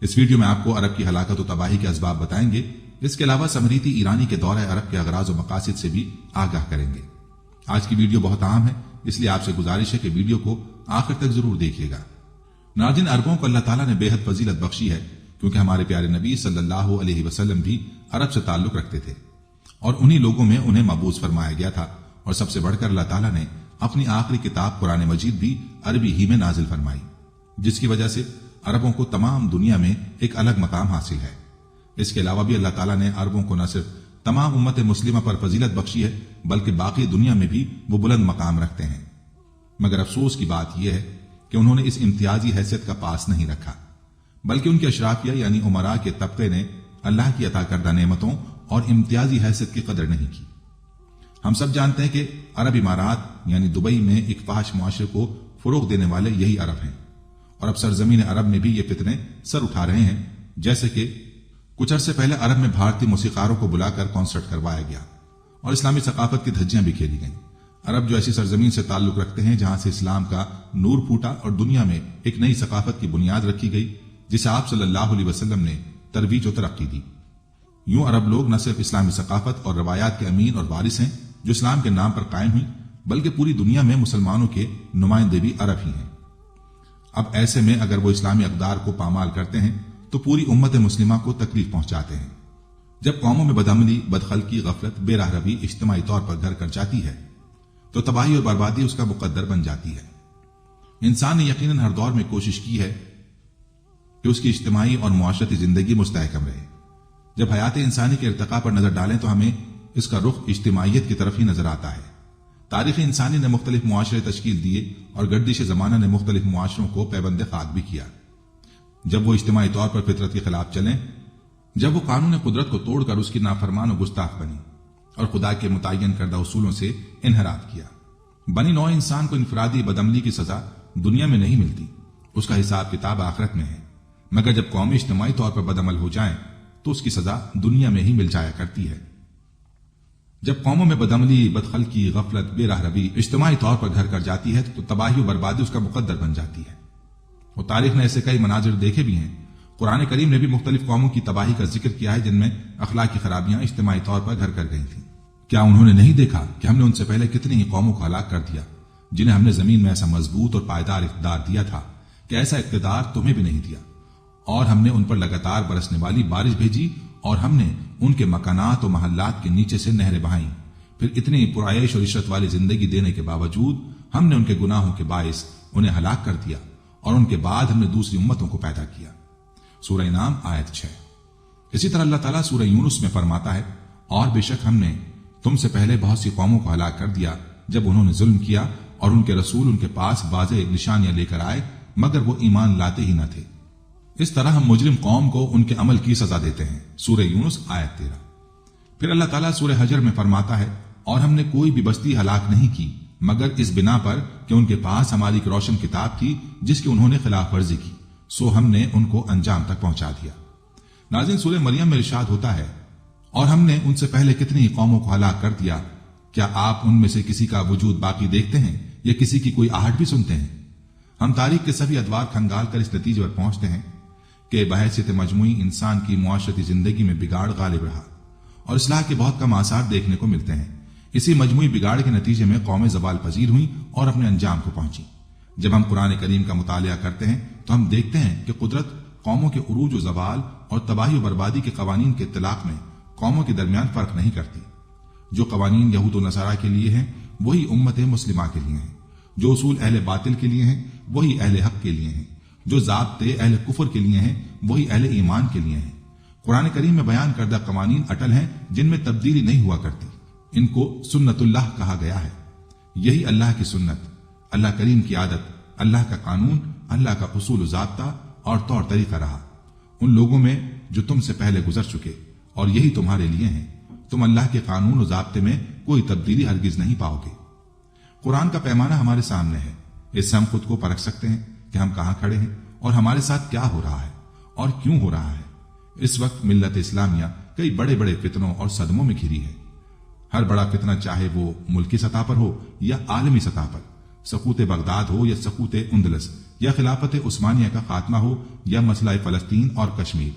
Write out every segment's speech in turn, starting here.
इस वीडियो में आपको अरब की हलाकत और तबाही के असबाब बताएंगे। इसके अलावा समरीती ईरानी के दौरे अरब के अगराज और मकासिद से भी आगाह करेंगे। आज की वीडियो बहुत अहम है, इसलिए आपसे गुजारिश है कि वीडियो को आखिर तक जरूर देखिएगा। नाज़रीन, अरबों को अल्लाह ताला ने बेहद फजीलत बख्शी है, क्योंकि हमारे प्यारे नबी सल्लल्लाहु अलैहि वसल्लम भी अरब से ताल्लुक रखते थे और उन्हीं लोगों में उन्हें मबूस फरमाया गया था। और सबसे बढ़कर अल्लाह ताला ने अपनी आखिरी किताब कुरान मजीद भी अरबी ही में नाजिल फरमाई, जिसकी वजह से अरबों को तमाम दुनिया में एक अलग मकाम हासिल है। इसके अलावा भी अल्लाह ताला ने अरबों को न सिर्फ तमाम उम्मत मुस्लिमा पर फजीलत बख्शी है, बल्कि बाकी दुनिया में भी वो बुलंद मकाम रखते हैं। मगर अफसोस की बात यह है कि उन्होंने इस इम्तियाजी हैसियत का पास नहीं रखा, बल्कि उनके अशराफिया यानी उमरा के तबके ने अल्लाह की अता करदा नेमतों और इम्तियाजी हैसियत की कदर नहीं की। हम सब जानते हैं कि अरब इमारात यानी दुबई में एक फाहश मुआशरे को फरोग देने वाले यही अरब हैं, और अब सरजमीन अरब में भी ये फितने सर उठा रहे हैं। जैसे कि कुछ अरसे पहले अरब में भारतीय मौसीकारों को बुलाकर कॉन्सर्ट करवाया गया और इस्लामी सकाफत की धज्जियां भी खेली गईं। अरब जो ऐसी सरजमीन से ताल्लुक रखते हैं जहां से इस्लाम का नूर फूटा और दुनिया में एक नई सकाफत की बुनियाद रखी गई, जिसे आप सल्लल्लाहु अलैहि वसल्लम ने तरवीज और तरक्की दी। यूं अरब लोग न सिर्फ इस्लामी सकाफत और रवायात के अमीन और वारिस हैं जो इस्लाम के नाम पर कायम हुई, बल्कि पूरी दुनिया में मुसलमानों के नुमाइंदे भी अरब ही हैं। अब ऐसे में अगर वो इस्लामी अक़दार को पामाल करते हैं तो पूरी उम्मत मुस्लिमा को तकलीफ पहुंचाते हैं। जब कौमों में बदअमली, बदखलकी, गफलत, बेराहरवी इज्तिमाई तौर पर घर कर जाती है तो तबाही और बर्बादी उसका मुकद्दर बन जाती है। इंसान ने यकीनन हर दौर में कोशिश की है कि उसकी इज्तिमाई और मुआशरती जिंदगी मुस्तहकम रहे। जब हयात इंसानी के इर्तिका पर नजर डालें तो हमें इसका रुख इज्तिमाइयत की तरफ ही नजर आता है। तारीख इंसानी ने मुख्तलिफ मुआशरे तश्कील दिए और गर्दिश जमाना ने मुख्तलिफ मुआशरों को पैबंद खाक भी किया। जब वो इज्तिमाई तौर पर फितरत के खिलाफ चलें, जब वो कानून कुदरत को तोड़कर उसकी नाफरमान और गुस्ताख बनी और खुदा के मुतय्यन करदा उसूलों से इनहराफ किया। बनी नौ इंसान को इनफरादी बदअमली की सजा दुनिया में नहीं मिलती, उसका हिसाब किताब आखिरत में है। मगर जब कौमें इज्तिमाई तौर पर बदअमल हो जाएं तो उसकी सजा दुनिया में ही मिल जाया करती है। जब कौमों में बदअमली, बदखलकी, गफलत, बेराहरवी इज्तिमाई तौर पर घर कर जाती है तो तबाही और बर्बादी उसका मुकद्दर बन जाती है। और तारीख ने ऐसे कई मनाजिर देखे भी हैं। कुरान करीम ने भी मुख्तलिफ कौमों की तबाही का जिक्र किया है जिनमें अखलाकी खराबियां इज्तिमाई तौर पर घर कर गई थी। क्या उन्होंने नहीं देखा कि हमने उनसे पहले कितनी ही कौमों को हलाक कर दिया, जिन्हें हमने जमीन में ऐसा मजबूत और पायदार इख्तियार दिया था कि ऐसा इख्तियार तुम्हें भी नहीं दिया, और हमने उन पर लगातार बरसने वाली बारिश भेजी और हमने उनके मकानात और महल्लात के नीचे से नहरें बहाई। फिर इतनी पुरायश और इशरत वाली जिंदगी देने के बावजूद हमने उनके गुनाहों के बायस उन्हें हलाक कर दिया और उनके बाद हमने दूसरी उम्मतों को पैदा किया। सूरह नाम आयत 6। इसी तरह अल्लाह ताला सूरह यूनुस में फरमाता है, और बेशक हमने तुमसे पहले बहुत सी कौमों को हलाक कर दिया जब उन्होंने जुल्म किया और उनके रसूल उनके पास वाज़ेह निशानियां लेकर आए, मगर वो ईमान लाते ही न थे। इस तरह हम मुजरिम कौम को उनके अमल की सजा देते हैं। सूरह यूनुस आयत 13। फिर अल्लाह ताला सूरह हजर में फरमाता है, और हमने कोई भी बस्ती हलाक नहीं की मगर इस बिना पर कि उनके पास हमारी एक रोशन किताब थी जिसकी उन्होंने खिलाफ वर्जी की, सो हमने उनको अंजाम तक पहुंचा दिया। नाज़रीन, सूरह मरियम में इरशाद होता है, और हमने उनसे पहले कितनी ही कौमों को हलाक कर दिया, क्या आप उनमें से किसी का वजूद बाकी देखते हैं या किसी की कोई आहट भी सुनते हैं? हम तारीख के सभी अदवार खंगाल कर इस नतीजे पर पहुंचते हैं कि बहैसियत मजमूई इंसान की मुआशरती जिंदगी में बिगाड़ गालिब रहा और इस्लाह के बहुत कम आसार देखने को मिलते हैं। इसी मजमूई बिगाड़ के नतीजे में कौमें ज़वाल पजीर हुई और अपने अंजाम को पहुंची। जब हम कुरान करीम का मुतालिया करते हैं तो हम देखते हैं कि कुदरत कौमों के उरूज और ज़वाल और तबाही और बर्बादी के कवानीन के इत्तलाक में कौमों के दरमियान फर्क नहीं करती। जो कवानीन यहूद और नसारा के लिए हैं वही उम्मत मुस्लिमा के लिए हैं, जो उसूल अहले बातिल के लिए हैं वही अहले हक के लिए हैं, जो ज़ाब्ते अहले कुफर के लिए हैं वही अहले ईमान के लिए हैं। कुरान करीम में बयान करदा कवानीन अटल हैं जिनमें तब्दीली नहीं हुआ करती। इनको सुन्नतुल्लाह कहा गया है। यही अल्लाह की सुन्नत, अल्लाह करीम की आदत, अल्लाह का कानून, अल्लाह का उसूल ज़ाब्ता और तौर तरीका रहा उन लोगों में जो तुमसे पहले गुजर चुके, और यही तुम्हारे लिए हैं। तुम अल्लाह के कानून और ज़ाब्ते में कोई तब्दीली हरगिज नहीं पाओगे। कुरान का पैमाना हमारे सामने है, इससे हम खुद को परख सकते हैं कि हम कहां खड़े हैं और हमारे साथ क्या हो रहा है और क्यों हो रहा है। इस वक्त मिल्लत इस्लामिया कई बड़े बड़े फितनों और सदमों में घिरी है। हर बड़ा फितना चाहे वो मुल्की सतह पर हो या आलमी सतह पर, सकूत बगदाद हो या सकूत उंदलस یا خلافت عثمانیہ کا خاتمہ ہو یا مسئلہ فلسطین اور کشمیر،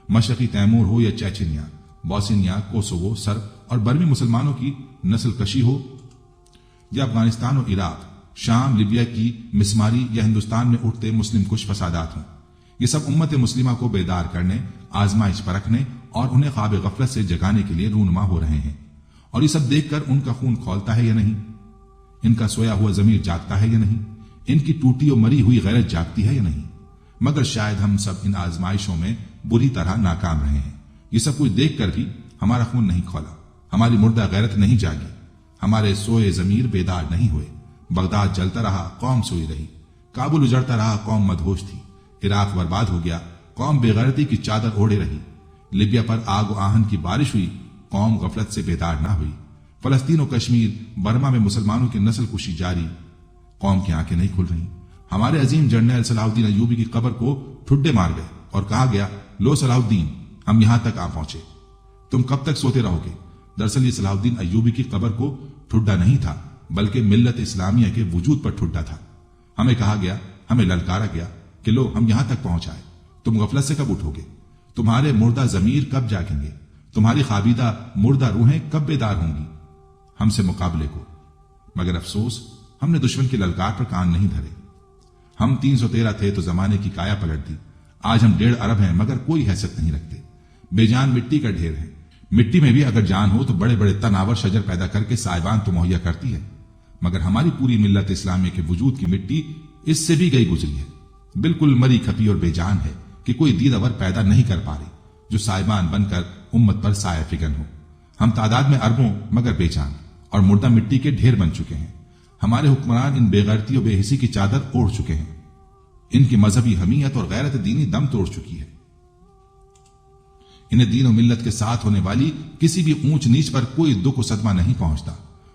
مشرقی تیمور ہو یا چیچنیا، بوسنیا، کوسوو، سرب اور برمی مسلمانوں کی نسل کشی ہو، یا افغانستان و عراق، شام، لیبیا کی مسماری یا ہندوستان میں اٹھتے مسلم کش فسادات ہوں، یہ سب امت مسلمہ کو بیدار کرنے، آزمائش پرکھنے اور انہیں خواب غفلت سے جگانے کے لیے رونما ہو رہے ہیں۔ اور یہ سب دیکھ کر ان کا خون کھولتا ہے یا نہیں؟ ان کا سویا ہوا ضمیر جاگتا ہے یا نہیں؟ ان کی ٹوٹی اور مری ہوئی غیرت جاگتی ہے یا نہیں؟ مگر شاید ہم سب ان آزمائشوں میں بری طرح ناکام رہے ہیں۔ یہ سب کچھ دیکھ کر بھی ہمارا خون نہیں کھولا، ہماری مردہ غیرت نہیں جاگی، ہمارے سوئے ضمیر بیدار نہیں ہوئے۔ بغداد جلتا رہا، قوم سوئی رہی، کابل اجڑتا رہا، قوم مدہوش تھی، عراق برباد ہو گیا، قوم بے غیرتی کی چادر اوڑھے رہی، لیبیا پر آگ و آہن کی بارش ہوئی، قوم غفلت سے بیدار نہ ہوئی، فلسطین و کشمیر، برما میں مسلمانوں کی نسل کشی جاری، قوم کی آنکھیں نہیں کھل رہی۔ ہمارے عظیم جنرل صلاح الدین ایوبی کی قبر کو ٹھڈے مار گئے اور کہا گیا، لو صلاح الدین، ہم یہاں تک آ پہنچے، تم کب تک سوتے رہو گے؟ دراصل یہ صلاح الدین ایوبی کی قبر کو ٹھڈا نہیں تھا، بلکہ ملت اسلامیہ کے وجود پر ٹھڈا تھا۔ ہمیں کہا گیا، ہمیں للکارا گیا کہ لو ہم یہاں تک پہنچائے، تم غفلت سے کب اٹھو گے؟ تمہارے مردہ ضمیر کب جاگیں گے؟ تمہاری خوابیدہ مردہ روحیں کب بیدار ہوں گی ہم سے مقابلے کو؟ مگر افسوس، ہم نے دشمن کی للکار پر کان نہیں دھرے۔ ہم 313 تھے تو زمانے کی کایا پلٹ دی، آج ہم 1.5 ارب ہیں مگر کوئی حیثیت نہیں رکھتے، بے جان مٹی کا ڈھیر ہے۔ مٹی میں بھی اگر جان ہو تو بڑے بڑے تناور شجر پیدا کر کے سائبان تو مہیا کرتی ہے، مگر ہماری پوری ملت اسلامیہ کے وجود کی مٹی اس سے بھی گئی گزری ہے، بالکل مری کھپی اور بے جان ہے کہ کوئی دیدور پیدا نہیں کر پا رہی جو سائبان بن کر امت پر سایہ فگن ہو۔ ہم تعداد میں اربوں مگر بے جان اور مردہ مٹی کے ڈھیر بن چکے ہیں۔ ہمارے حکمران ان بے غیرتی و بے حسی کی چادر اوڑھ چکے ہیں، ان کی مذہبی حمیت اور غیرت دینی دم توڑ چکی ہے۔ انہیں دین و ملت کے ساتھ ہونے والی کسی بھی اونچ نیچ پر کوئی دکھ و صدمہ نہیں پہنچتا۔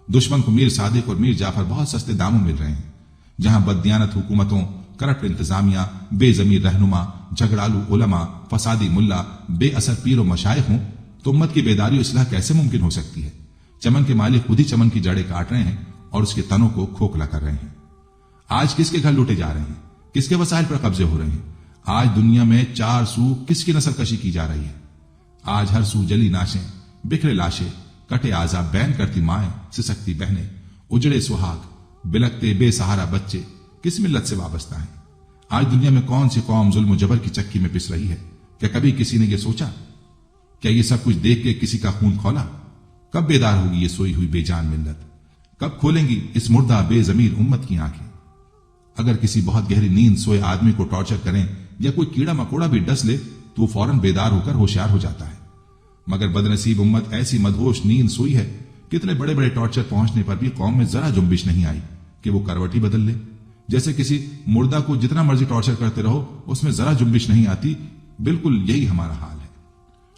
دشمن کو میر صادق اور میر جعفر بہت سستے داموں مل رہے ہیں۔ جہاں بددیانت حکومتوں، کرپٹ انتظامیہ، بے ضمیر رہنما، جھگڑالو علماء، فسادی ملا، بے اثر پیر و مشائخ ہوں تو امت کی بیداری و اصلاح کیسے ممکن ہو سکتی ہے؟ چمن کے مالک خود ہی چمن کی جڑیں کاٹ رہے ہیں اور اس کے تنوں کو کھوکھلا کر رہے ہیں۔ آج کس کے گھر لوٹے جا رہے ہیں؟ کس کے وسائل پر قبضے ہو رہے ہیں؟ آج دنیا میں 4 سو کس کی نسل کشی کی جا رہی ہے؟ آج ہر سو جلی ناشیں، بکھرے لاشیں، کٹے اعضاء بین کرتی مائیں، سسکتی بہنیں، اجڑے سہاگ، بلکتے بے سہارا بچے کس ملت سے وابستہ ہیں؟ آج دنیا میں کون سی قوم ظلم و جبر کی چکی میں پس رہی ہے؟ کیا کبھی کسی نے یہ سوچا؟ کیا یہ سب کچھ دیکھ کے کسی کا خون کھولا؟ کب بیدار ہوگی یہ سوئی ہوئی بے جان ملت؟ کب کھولیں گی اس مردہ بے ضمیر امت کی آنکھیں؟ اگر کسی بہت گہری نیند سوئے آدمی کو ٹارچر کریں یا کوئی کیڑا مکوڑا بھی ڈس لے تو وہ فوراً بیدار ہو کر ہوشیار ہو جاتا ہے، مگر بدنصیب امت ایسی مدہوش نیند سوئی ہے، کتنے بڑے بڑے ٹارچر پہنچنے پر بھی قوم میں ذرا جنبش نہیں آئی کہ وہ کروٹی بدل لے۔ جیسے کسی مردہ کو جتنا مرضی ٹارچر کرتے رہو اس میں ذرا جنبش نہیں آتی، بالکل یہی ہمارا حال ہے۔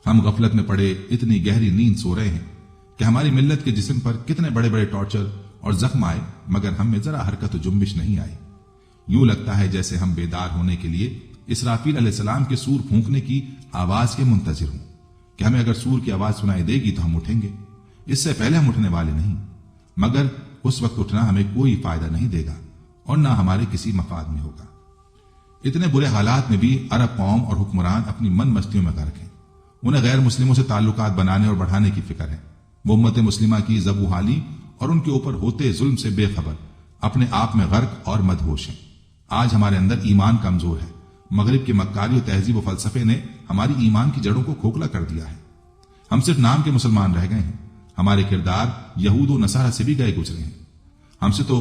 ہم غفلت میں پڑے اتنی گہری نیند سو رہے ہیں کہ ہماری ملت کے جسم پر کتنے بڑے بڑے ٹارچر اور زخم آئے مگر ہم میں ذرا حرکت و جنبش نہیں آئی۔ یوں لگتا ہے جیسے ہم بیدار ہونے کے لیے اسرافیل علیہ السلام کے سور پھونکنے کی آواز کے منتظر ہوں کہ ہمیں اگر سور کی آواز سنائی دے گی تو ہم اٹھیں گے، اس سے پہلے ہم اٹھنے والے نہیں، مگر اس وقت اٹھنا ہمیں کوئی فائدہ نہیں دے گا اور نہ ہمارے کسی مفاد میں ہوگا۔ اتنے برے حالات میں بھی عرب قوم اور حکمران اپنی من مستیوں میں غرق ہیں، انہیں غیر مسلموں سے تعلقات بنانے اور بڑھانے کی فکر ہے۔ وہ امت مسلمہ کی زبوحالی اور ان کے اوپر ہوتے ظلم سے بے خبر، اپنے آپ میں غرق اور مدہوش ہیں۔ آج ہمارے اندر ایمان کمزور ہے، مغرب کی مکاری و تہذیب و فلسفے نے ہماری ایمان کی جڑوں کو کھوکھلا کر دیا ہے۔ ہم صرف نام کے مسلمان رہ گئے ہیں، ہمارے کردار یہود و نصارہ سے بھی گئے گزرے ہیں۔ ہم سے تو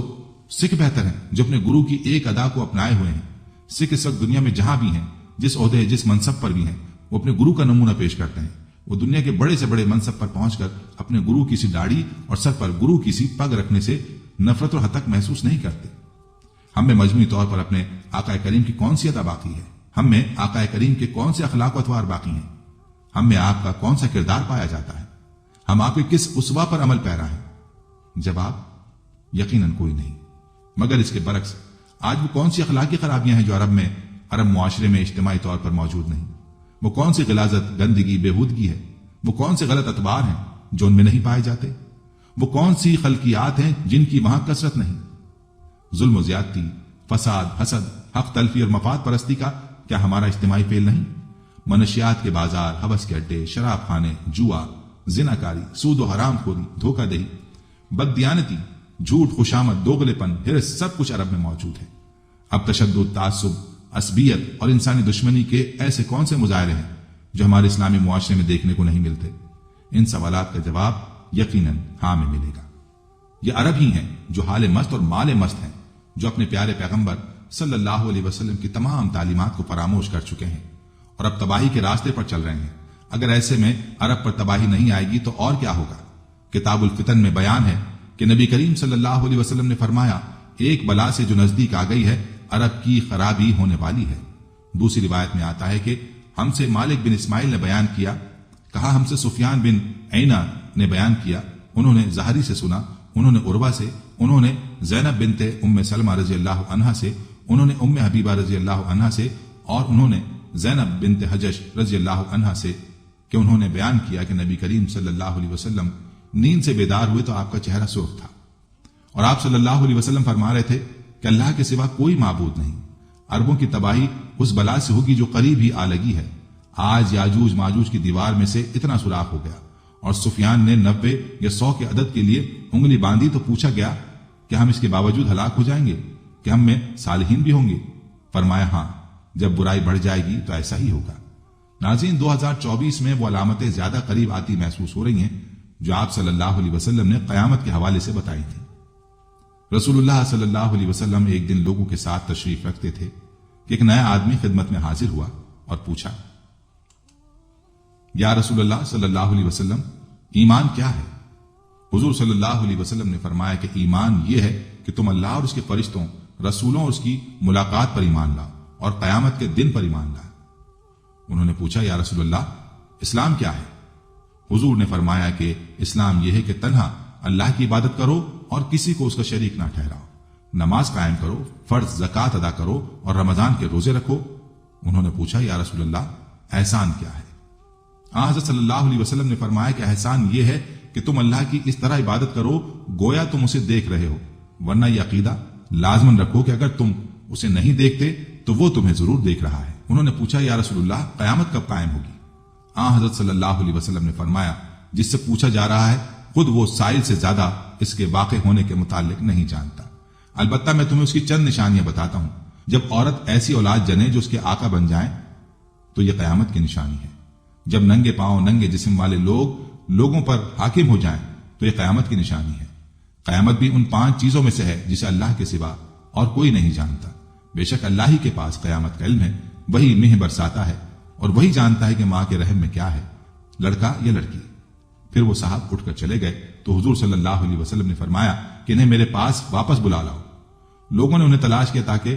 سکھ بہتر ہیں جو اپنے گرو کی ایک ادا کو اپنائے ہوئے ہیں۔ سکھ اس وقت دنیا میں جہاں بھی ہیں، جس عہدے جس منصب پر بھی ہیں، وہ اپنے گرو کا نمونہ پیش کرتے ہیں۔ وہ دنیا کے بڑے سے بڑے منصب پر پہنچ کر اپنے گرو کی سی داڑھی اور سر پر گرو کی سی پگ رکھنے سے نفرت اور ہتک محسوس نہیں کرتے۔ ہم میں مجموعی طور پر اپنے آقا کریم کی کون سی ادا باقی ہے؟ ہم میں آقا کریم کے کون سے اخلاق و اطوار باقی ہیں؟ ہم میں آپ کا کون سا کردار پایا جاتا ہے؟ ہم آپ کے کس اسوا پر عمل پیرا ہے؟ جواب یقیناً کوئی نہیں، مگر اس کے برعکس آج وہ کون سی اخلاقی خرابیاں ہیں جو عرب معاشرے میں اجتماعی طور پر موجود نہیں؟ وہ کون سی غلاظت، گندگی، بےہودگی ہے؟ وہ کون سے غلط اطوار ہیں جو ان میں نہیں پائے جاتے؟ وہ کون سی خلقیات ہیں جن کی وہاں کثرت نہیں؟ ظلم و زیادتی، فساد، حسد، حق تلفی اور مفاد پرستی کا کیا ہمارا اجتماعی فعل نہیں؟ منشیات کے بازار، حوث کے اڈے، شراب خانے، جوا، زناکاری، سود و حرام خوری، دھوکہ دہی، بددیانتی، جھوٹ، خوشامد، دوغلے پن، ہرس، سب کچھ عرب میں موجود ہے۔ اب تشدد، تعصب، عصبیت اور انسانی دشمنی کے ایسے کون سے مظاہرے ہیں جو ہمارے اسلامی معاشرے میں دیکھنے کو نہیں ملتے؟ ان سوالات کا جواب یقیناً ہاں میں ملے گا۔ یہ عرب ہی ہیں جو حال مست اور مال مست ہیں، جو اپنے پیارے پیغمبر صلی اللہ علیہ وسلم کی تمام تعلیمات کو فراموش کر چکے ہیں اور اب تباہی کے راستے پر چل رہے ہیں۔ اگر ایسے میں عرب پر تباہی نہیں آئے گی تو اور کیا ہوگا؟ کتاب الفتن میں بیان ہے کہ نبی کریم صلی اللہ علیہ وسلم نے فرمایا، ایک بلا سے جو نزدیک آ گئی ہے عرب کی خرابی ہونے والی ہے۔ دوسری روایت میں آتا ہے کہ ہم سے مالک بن اسماعیل نے بیان کیا، کہا ہم سے سفیان بن عینہ نے بیان کیا، انہوں نے زہری سے سنا، انہوں نے عروہ سے، انہوں نے زینب بنت ام سلمہ رضی اللہ عنہا سے، انہوں نے ام حبیبہ رضی اللہ عنہا سے، اور انہوں نے زینب بنت حجش رضی اللہ عنہا سے کہ انہوں نے بیان کیا کہ نبی کریم صلی اللہ علیہ وسلم نیند سے بیدار ہوئے تو آپ کا چہرہ سرخ تھا اور آپ صلی اللہ علیہ وسلم فرما رہے تھے کہ اللہ کے سوا کوئی معبود نہیں۔ عربوں کی تباہی اس بلا سے ہوگی جو قریب ہی آ لگی ہے۔ آج یاجوج ماجوج کی دیوار میں سے اتنا سوراخ ہو گیا اور سفیان نے 90 یا 100 کے عدد کے لیے انگلی باندھی تو پوچھا گیا کہ ہم اس کے باوجود ہلاک ہو جائیں گے کہ ہم میں صالحین بھی ہوں گے؟ فرمایا ہاں، جب برائی بڑھ جائے گی تو ایسا ہی ہوگا۔ ناظرین، 2024 میں وہ علامتیں زیادہ قریب آتی محسوس ہو رہی ہیں جو آپ صلی اللہ علیہ وسلم نے قیامت کے حوالے سے بتائی تھی۔ رسول اللہ صلی اللہ علیہ وسلم ایک دن لوگوں کے ساتھ تشریف رکھتے تھے کہ ایک نیا آدمی خدمت میں حاضر ہوا اور پوچھا، یا رسول اللہ صلی اللہ علیہ وسلم، ایمان کیا ہے؟ حضور صلی اللہ علیہ وسلم نے فرمایا کہ ایمان یہ ہے کہ تم اللہ اور اس کے فرشتوں، رسولوں اور اس کی ملاقات پر ایمان لاؤ اور قیامت کے دن پر ایمان لاؤ۔ انہوں نے پوچھا، یا رسول اللہ، اسلام کیا ہے؟ حضور نے فرمایا کہ اسلام یہ ہے کہ تنہا اللہ کی عبادت کرو اور کسی کو اس کا شریک نہ ٹھہراؤ، نماز قائم کرو، فرض زکوٰۃ ادا کرو اور رمضان کے روزے رکھو۔ انہوں نے پوچھا، یا رسول اللہ، احسان کیا ہے؟ حضرت صلی اللہ علیہ وسلم نے فرمایا کہ احسان یہ ہے کہ تم اللہ کی اس طرح عبادت کرو گویا تم اسے دیکھ رہے ہو، ورنہ یہ عقیدہ لازمن رکھو کہ اگر تم اسے نہیں دیکھتے تو وہ تمہیں ضرور دیکھ رہا ہے۔ انہوں نے پوچھا، یا رسول اللہ، قیامت کب قائم ہوگی؟ حضرت صلی اللہ علیہ وسلم نے فرمایا، جس سے پوچھا جا رہا ہے خود وہ سائل سے زیادہ اس کے واقع ہونے کے متعلق نہیں جانتا، البتہ میں تمہیں اس کی چند نشانیاں بتاتا ہوں۔ جب عورت ایسی اولاد جنے جو اس کے آقا بن جائیں تو یہ قیامت کی نشانی ہے۔ جب ننگے پاؤں، ننگے جسم والے لوگوں پر حاکم ہو جائیں تو یہ قیامت کی نشانی ہے۔ قیامت بھی ان 5 چیزوں میں سے ہے جسے اللہ کے سوا اور کوئی نہیں جانتا۔ بے شک اللہ ہی کے پاس قیامت کا علم ہے، وہی مہ برساتا ہے اور وہی جانتا ہے کہ ماں کے رحم میں کیا ہے، لڑکا یا لڑکی۔ پھر وہ صاحب اٹھ کر چلے گئے تو حضور صلی اللہ علیہ وسلم نے فرمایا کہ انہیں میرے پاس واپس بلا لاؤ۔ لوگوں نے انہیں تلاش کیا تاکہ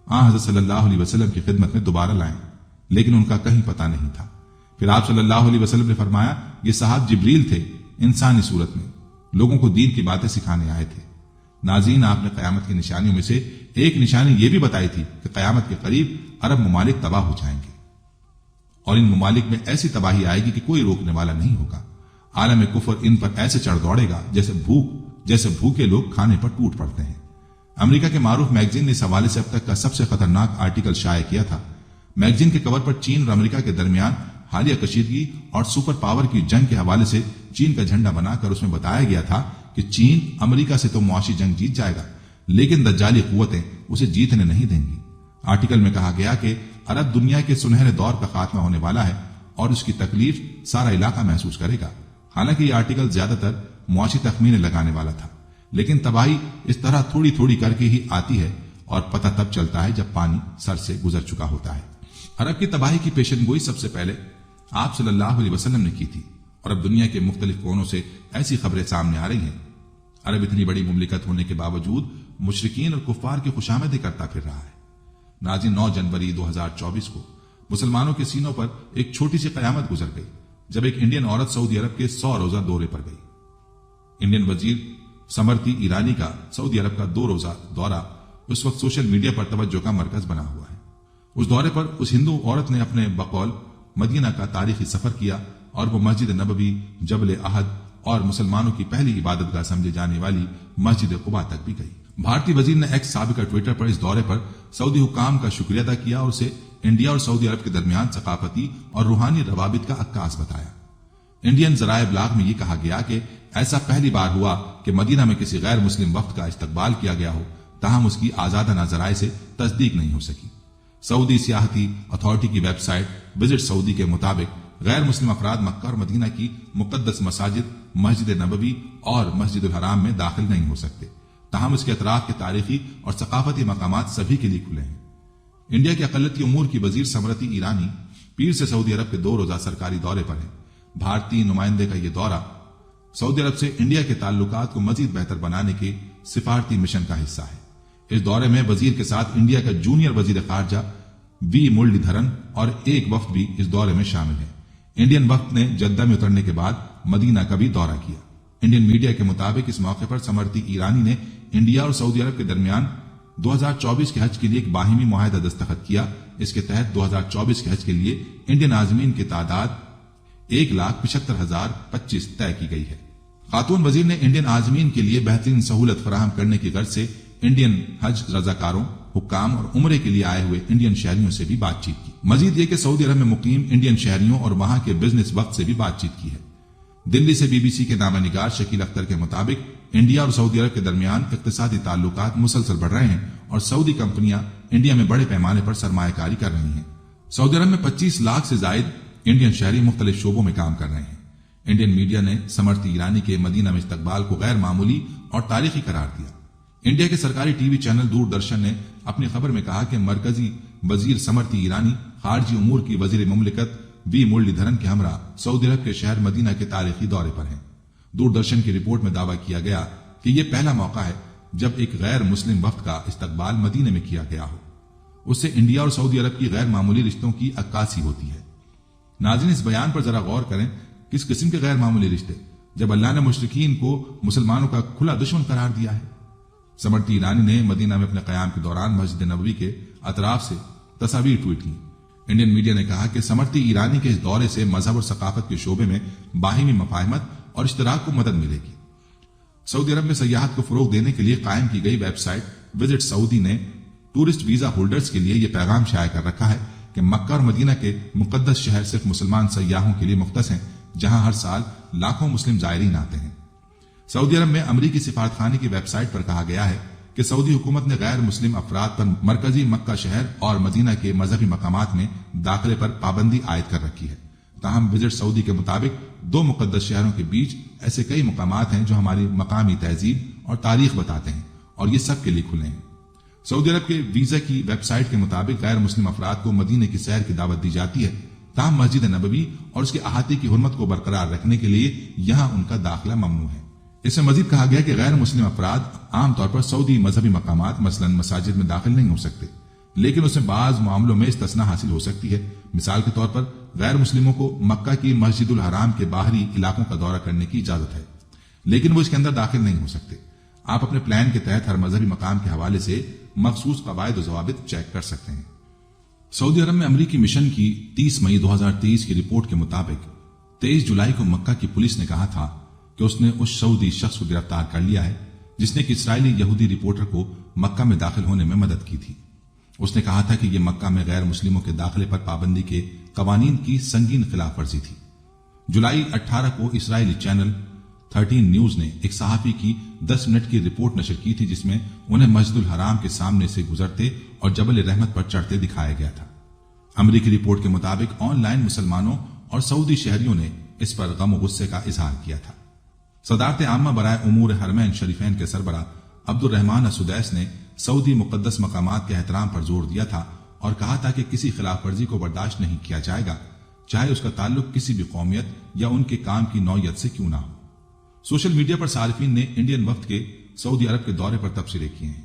حضرت صلی اللہ علیہ وسلم کی خدمت میں دوبارہ لائیں، لیکن ان کا کہیں پتہ نہیں تھا۔ پھر آپ صلی اللہ علیہ وسلم نے فرمایا، یہ صاحب جبریل تھے، انسانی صورت میں لوگوں کو دین کی باتیں سکھانے آئے تھے۔ ناظرین، آپ نے قیامت کی نشانیوں میں سے ایک نشانی یہ بھی بتائی تھی کہ قیامت کے قریب عرب ممالک تباہ ہو جائیں گے اور ان ممالک میں ایسی تباہی آئے گی کہ کوئی روکنے والا نہیں ہوگا۔ عالم کفر ان پر ایسے چڑھ دوڑے گا جیسے بھوکے لوگ کھانے پر ٹوٹ پڑتے ہیں۔ امریکہ کے معروف میگزین نے اس حوالے سے اب تک کا سب سے خطرناک آرٹیکل شائع کیا تھا۔ میگزین کے کور پر چین اور امریکہ کے درمیان حالیہ کشیدگی اور سپر پاور کی جنگ کے حوالے سے چین کا جھنڈا بنا کر اس میں بتایا گیا تھا کہ چین امریکہ سے تو معاشی جنگ جیت جائے گا، لیکن دجالی قوتیں اسے جیتنے نہیں دیں گی۔ آرٹیکل میں کہا گیا کہ عرب دنیا کے سنہرے دور کا خاتمہ ہونے والا ہے اور اس کی تکلیف سارا علاقہ محسوس کرے گا۔ حالانکہ یہ آرٹیکل زیادہ تر معاشی تخمینے لگانے والا تھا، لیکن تباہی اس طرح تھوڑی تھوڑی کر کے ہی آتی ہے اور پتہ تب چلتا ہے جب پانی سر سے گزر چکا ہوتا ہے۔ عرب کی تباہی کی پیشن گوئی سب سے پہلے آپ صلی اللہ علیہ وسلم نے کی تھی اور اب دنیا کے مختلف کونوں سے ایسی خبریں سامنے آ رہی ہیں۔ عرب اتنی بڑی مملکت ہونے کے باوجود مشرکین اور کفار کی خوشامدیں کرتا پھر رہا ہے۔ ناظرین، 9 جنوری 2024 کو مسلمانوں کے سینوں پر ایک چھوٹی سی قیامت گزر گئی جب ایک انڈین عورت سعودی عرب کے 100 روزہ دورے پر گئی۔ انڈین وزیر سمرتی ایرانی کا سعودی عرب کا 2 روزہ دورہ اس وقت سوشل میڈیا پر توجہ کا مرکز بنا ہوا ہے۔ اس دورے پر اس ہندو عورت نے اپنے بقول مدینہ کا تاریخی سفر کیا اور وہ مسجد نبوی، جبل احد اور مسلمانوں کی پہلی عبادت گاہ سمجھے جانے والی مسجد قباء تک بھی گئی۔ بھارتی وزیر نے ایکس سابقہ ٹویٹر پر اس دورے پر سعودی حکام کا شکریہ ادا کیا اور اسے انڈیا اور سعودی عرب کے درمیان ثقافتی اور روحانی روابط کا عکاس بتایا۔ انڈین ذرائع ابلاغ میں یہ کہا گیا کہ ایسا پہلی بار ہوا کہ مدینہ میں کسی غیر مسلم وفد کا استقبال کیا گیا ہو، تاہم اس کی آزادانہ ذرائع سے تصدیق نہیں ہو سکی۔ سعودی سیاحتی اتھارٹی کی ویب سائٹ وزٹ سعودی کے مطابق غیر مسلم افراد مکہ اور مدینہ کی مقدس مساجد مسجد نبوی اور مسجد الحرام میں داخل نہیں ہو سکتے، تاہم اس کے اطراف کے تاریخی اور ثقافتی مقامات سبھی کے لیے کھلے ہیں۔ انڈیا کے اقلیتی امور کی وزیر سمرتی ایرانی پیر سے سعودی عرب کے 2 روزہ سرکاری دورے پر ہیں۔ بھارتی نمائندے کا یہ دورہ سعودی عرب سے انڈیا کے تعلقات کو مزید بہتر بنانے کے سفارتی مشن کا حصہ ہے۔ اس دورے میں وزیر کے ساتھ انڈیا کا جونیئر وزیر خارجہ وی مرلی دھرن اور ایک وفد بھی اس دورے میں شامل ہے۔ انڈین وفد نے جدہ میں اترنے کے بعد مدینہ کا بھی دورہ کیا۔ انڈین میڈیا کے مطابق اس موقع پر سمرتی ایرانی نے انڈیا اور سعودی عرب کے درمیان 2024 کے حج کے لیے ایک باہمی معاہدہ دستخط کیا۔ اس کے تحت 2024 کے حج کے لیے انڈین عازمین کی تعداد 1,75,025 طے کی گئی ہے۔ خاتون وزیر نے انڈین عازمین کے لیے بہترین سہولت فراہم کرنے کی غرض سے انڈین حج رضاکاروں، حکام اور عمرے کے لیے آئے ہوئے انڈین شہریوں سے بھی بات چیت کی۔ مزید یہ کہ سعودی عرب میں مقیم انڈین شہریوں اور وہاں کے بزنس وقت سے بھی بات چیت کی ہے۔ دلی سے BBC کے نامہ نگار شکیل اختر کے مطابق انڈیا اور سعودی عرب کے درمیان اقتصادی تعلقات مسلسل بڑھ رہے ہیں اور سعودی کمپنیاں انڈیا میں بڑے پیمانے پر سرمایہ کاری کر رہی ہیں۔ سعودی عرب میں 25 لاکھ سے زائد انڈین شہری مختلف شعبوں میں کام کر رہے ہیں۔ انڈین میڈیا نے سمرتی ایرانی کے مدینہ میں استقبال کو غیر معمولی اور تاریخی قرار دیا۔ انڈیا کے سرکاری ٹی وی چینل دوردرشن نے اپنی خبر میں کہا کہ مرکزی وزیر سمرتی ایرانی خارجی امور کی وزیر مملکت وی مرلی دھرن کے ہمراہ سعودی عرب کے شہر مدینہ کے تاریخی دورے پر ہیں۔ دوردرشن کی رپورٹ میں دعویٰ کیا گیا کہ یہ پہلا موقع ہے جب ایک غیر مسلم وفد کا استقبال مدینہ میں کیا گیا ہو۔ اس سے انڈیا اور سعودی عرب کی غیر معمولی رشتوں کی عکاسی ہوتی ہے۔ ناظرین، اس بیان پر ذرا غور کریں، کس قسم کے غیر معمولی رشتے، جب اللہ نے مشرکین کو مسلمانوں کا کھلا دشمن قرار دیا ہے۔ سمرتی ایرانی نے مدینہ میں اپنے قیام کے دوران مسجد نبوی کے اطراف سے تصاویر ٹویٹ کی۔ انڈین میڈیا نے کہا کہ سمرتی ایرانی کے اس دورے سے مذہب اور ثقافت کے شعبے میں باہمی مفاہمت اور اشتراک کو مدد ملے گی۔ سعودی عرب میں سیاحت کو فروغ دینے کے لیے قائم کی گئی ویب سائٹ وزٹ سعودی نے ٹورسٹ ویزا ہولڈرز کے لیے یہ پیغام شائع کر رکھا ہے کہ مکہ اور مدینہ کے مقدس شہر صرف مسلمان سیاحوں کے لیے مختص ہیں، جہاں ہر سال لاکھوں مسلم زائرین آتے ہیں۔ سعودی عرب میں امریکی سفارت خانے کی ویب سائٹ پر کہا گیا ہے کہ سعودی حکومت نے غیر مسلم افراد پر مرکزی مکہ شہر اور مدینہ کے مذہبی مقامات میں داخلے پر پابندی عائد کر رکھی ہے۔ تاہم وزٹ سعودی کے مطابق 2 مقدس شہروں کے بیچ ایسے کئی مقامات ہیں جو ہماری مقامی تہذیب اور تاریخ بتاتے ہیں اور یہ سب کے لیے کھلے ہیں۔ سعودی عرب کے ویزا کی ویب سائٹ کے مطابق غیر مسلم افراد کو مدینہ کی سیر کی دعوت دی جاتی ہے، تاہم مسجد نبوی اور اس کے احاطے کی حرمت کو برقرار رکھنے کے لیے یہاں ان کا داخلہ ممنوع ہے۔ اس میں مزید کہا گیا کہ غیر مسلم افراد عام طور پر سعودی مذہبی مقامات مثلا مساجد میں داخل نہیں ہو سکتے، لیکن اس میں بعض معاملوں میں استثناء حاصل ہو سکتی ہے۔ مثال کے طور پر غیر مسلموں کو مکہ کی مسجد الحرام کے باہری علاقوں کا دورہ کرنے کی اجازت ہے، لیکن وہ اس کے اندر داخل نہیں ہو سکتے۔ آپ اپنے پلان کے تحت ہر مذہبی مقام کے حوالے سے مخصوص قواعد و ضوابط چیک کر سکتے ہیں۔ سعودی عرب میں امریکی مشن کی 30 مئی 2023 کی رپورٹ کے مطابق 23 جولائی کو مکہ کی پولیس نے کہا تھا کہ اس نے اس سعودی شخص کو گرفتار کر لیا ہے جس نے ایک اسرائیلی یہودی رپورٹر کو مکہ میں داخل ہونے میں مدد کی تھی۔ اس نے کہا تھا کہ یہ مکہ میں غیر مسلموں کے داخلے پر پابندی کے قوانین کی سنگین خلاف ورزی تھی۔ جولائی 18 کو اسرائیلی چینل 13 نیوز نے ایک صحافی کی 10 منٹ کی رپورٹ نشر کی تھی جس میں انہیں مسجد الحرام کے سامنے سے گزرتے اور جبل رحمت پر چڑھتے دکھایا گیا تھا۔ امریکی رپورٹ کے مطابق آن لائن مسلمانوں اور سعودی شہریوں نے اس پر غم و غصے کا اظہار کیا تھا۔ صدارت عامہ برائے امور حرمین شریفین کے سربراہ عبد الرحمان السدیس نے سعودی مقدس مقامات کے احترام پر زور دیا تھا اور کہا تھا کہ کسی خلاف ورزی کو برداشت نہیں کیا جائے گا، چاہے اس کا تعلق کسی بھی قومیت یا ان کے کام کی نوعیت سے کیوں نہ ہو۔ سوشل میڈیا پر صارفین نے انڈین وفد کے سعودی عرب کے دورے پر تبصرے کیے ہیں۔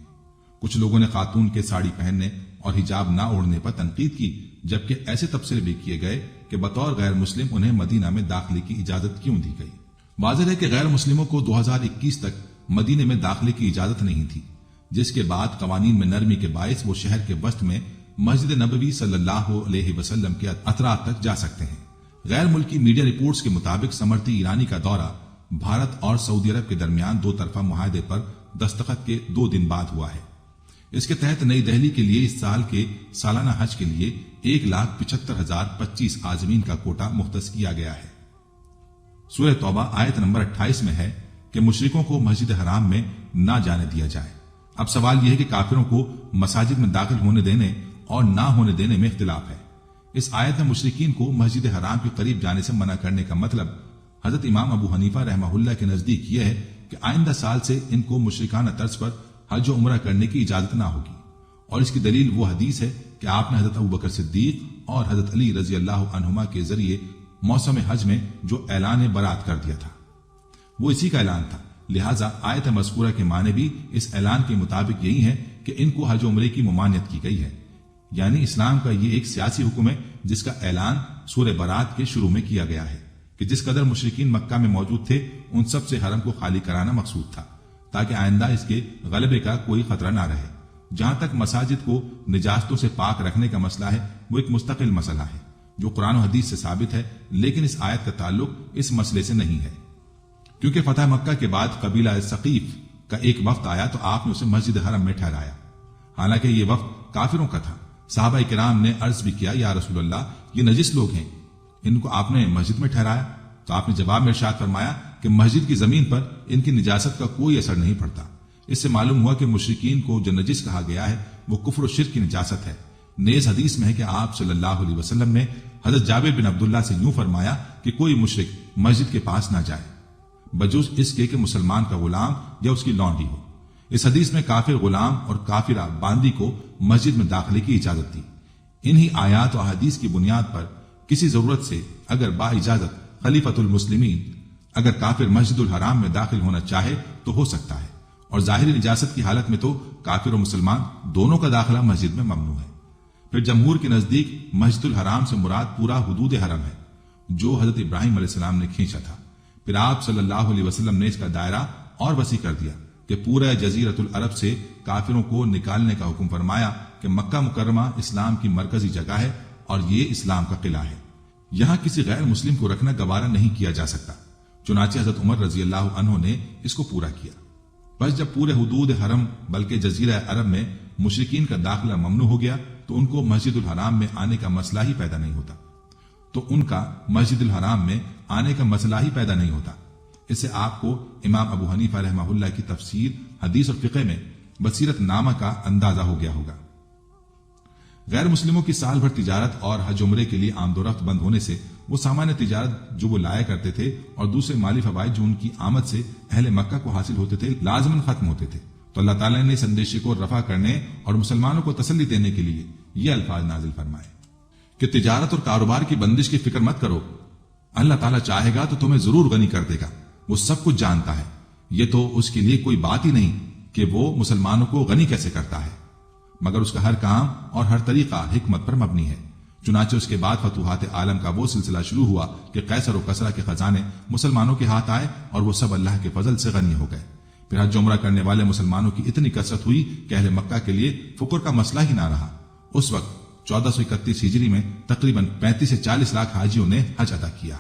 کچھ لوگوں نے خاتون کے ساڑی پہننے اور حجاب نہ اوڑھنے پر تنقید کی، جبکہ ایسے تبصرے بھی کیے گئے کہ بطور غیر مسلم انہیں مدینہ میں داخلے کی اجازت کیوں دی گئی۔ واضح ہے کہ غیر مسلموں کو 2021 تک مدینے میں داخلے کی اجازت نہیں تھی، جس کے بعد قوانین میں نرمی کے باعث وہ شہر کے وسط میں مسجد نبوی صلی اللہ علیہ وسلم کے اطراف تک جا سکتے ہیں۔ غیر ملکی میڈیا رپورٹس کے مطابق سمرتی ایرانی کا دورہ بھارت اور سعودی عرب کے درمیان 2 طرفہ معاہدے پر दस्तखत के 2 दिन बाद हुआ है। इसके तहत नई दिल्ली के लिए इस साल के सालाना हज के लिए 1,75,025 आजमीन का कोटा मुख्तस किया गया है। सूरह तौबा आयत नंबर 28 में है कि मुशरिकों को मस्जिद हराम में ना जाने दिया जाए। अब सवाल यह है कि काफिरों को मसाजिद में दाखिल होने देने और ना होने देने में इख्तिलाफ है। इस आयत में मुशरिकीन को मस्जिद हराम के करीब जाने से मना करने का मतलब हजरत इमाम अबू हनीफा रहमहुल्लाह के नजदीक यह है कि आइंदा साल से इनको मुशरिकाना तर्ज पर हज और उम्रा करने की इजाजत ना होगी। और इसकी दलील वो हदीस है कि आपने हजरत अबू बकर सिद्दीक और हजरत अली रजी अल्लाह अन्हुमा के जरिए मौसम हज में जो ऐलान बरात कर दिया था वो इसी का ऐलान था। लिहाजा आयत मज़कूरा के माने भी इस ऐलान के मुताबिक यही है कि इनको हज उम्रे की मुमानियत की गई है। यानी इस्लाम का ये एक सियासी हुक्म है जिसका ऐलान सूरह बरात के शुरू में किया गया है कि जिस कदर मुशरिकीन मक्का में मौजूद थे उन सब से हरम को खाली कराना मकसूद था ताकि आइंदा इसके गलबे का कोई खतरा ना रहे। जहां तक मसाजिद को निजास्तों से पाक रखने का मसला है वो एक मुस्तकिल मसला है जो कुरान और हदीस से साबित है, लेकिन इस आयत का ताल्लुक इस मसले से नहीं है। क्योंकि फतह मक्का के बाद कबीला सकीफ का एक वफ्द आया तो आपने उसे मस्जिद हरम में ठहराया। हालांकि ये वफ्द काफिरों का था। साहबा किराम ने अर्ज भी किया, या रसूलल्लाह, ये नजिस लोग हैं, इनको आपने मस्जिद में ठहराया? तो आपने जवाब में इरशाद फरमाया कि मस्जिद की जमीन पर इनकी निजासत का कोई असर नहीं पड़ता। इससे मालूम हुआ कि मुशरिकीन को जो नजिस कहा गया है वो कुफ्र और शिर्क की निजासत है। नेज हदीस में है कि आप सल्लल्लाहु अलैहि वसल्लम ने हजरत जाबिर बिन अब्दुल्ला से यूं फरमाया कि कोई मुशरिक मस्जिद के पास ना जाए बजुज इसके कि मुसलमान का गुलाम या उसकी लौंडी हो। इस हदीस में काफिर गुलाम और काफिरा बांदी को मस्जिद में दाखिले की इजाजत दी। इन्हीं आयात और हदीस की बुनियाद पर किसी जरूरत से अगर बा इजाजत खलीफतुल मुस्लिमीन अगर काफिर मस्जिदुल हराम में दाखिल होना चाहे तो हो सकता है, और जाहिरी निजासत की हालत में तो काफिर और मुसलमान दोनों का दाखिला मस्जिद में ममनू है। फिर जमहूर के नजदीक मस्जिदुल हराम से मुराद पूरा हुदूद हरम है जो हजरत इब्राहिम अलैहिस्सलाम ने खींचा था। फिर आप सल्लल्लाहु अलैहि वसल्लम ने इसका दायरा और वसी कर दिया कि पूरा जजीरतुल अरब से काफिरों को निकालने का हुक्म फरमाया कि मक्का मुकर्रमा इस्लाम की मरकजी जगह है और ये इस्लाम का किला है, यहाँ किसी गैर मुस्लिम को रखना गवारा नहीं किया जा सकता। चुनाचे हजरत उमर रजी अल्लाह अन्हु ने इसको पूरा किया। बस जब पूरे हुदूद हरम बल्कि जजीरा अरब में मुशरिकीन का दाखिला ममनू हो गया तो उनको मस्जिदुल हराम में आने का मसला ही पैदा नहीं होता। इससे आपको इमाम अबू हनीफा रहमहुल्लाह की तफसीर, हदीस और फिक़ह में बसीरत नामा का अंदाजा हो गया होगा। गैर मुस्लिमों की साल भर तिजारत और हज उम्रे के लिए आमदोरफ्त बंद होने से वो सामान्य तिजारत जो वो लाया करते थे और दूसरे माली फवाइद जो उनकी आमद से अहले मक्का को हासिल होते थे लाजमन खत्म होते थे। तो अल्लाह ताला ने संदेशे को रफा करने और मुसलमानों को तसल्ली देने के लिए ये अल्फाज नाजिल फरमाए कि तिजारत और कारोबार की बंदिश की फिक्र मत करो, अल्लाह ताला चाहेगा तो तुम्हें जरूर गनी कर देगा, वो सब कुछ जानता है। ये तो उसके लिए कोई बात ही नहीं कि वो मुसलमानों को गनी कैसे करता है, मगर उसका हर काम और हर तरीका हिकमत पर मबनी है। चुनाचे उसके बाद फतूहात आलम का वो सिलसिला शुरू हुआ कि कैसर और कसरा के खजाने मुसलमानों के हाथ आए और वो सब अल्लाह के फजल से गनी हो गए। फिर हज उम्रा करने वाले मुसलमानों की इतनी कसरत हुई कि अहले मक्का के लिए फुकर का मसला ही ना रहा। उस वक्त 1431 हिजरी में तकरीबन 35 से 40 लाख हाजियों ने हज अदा किया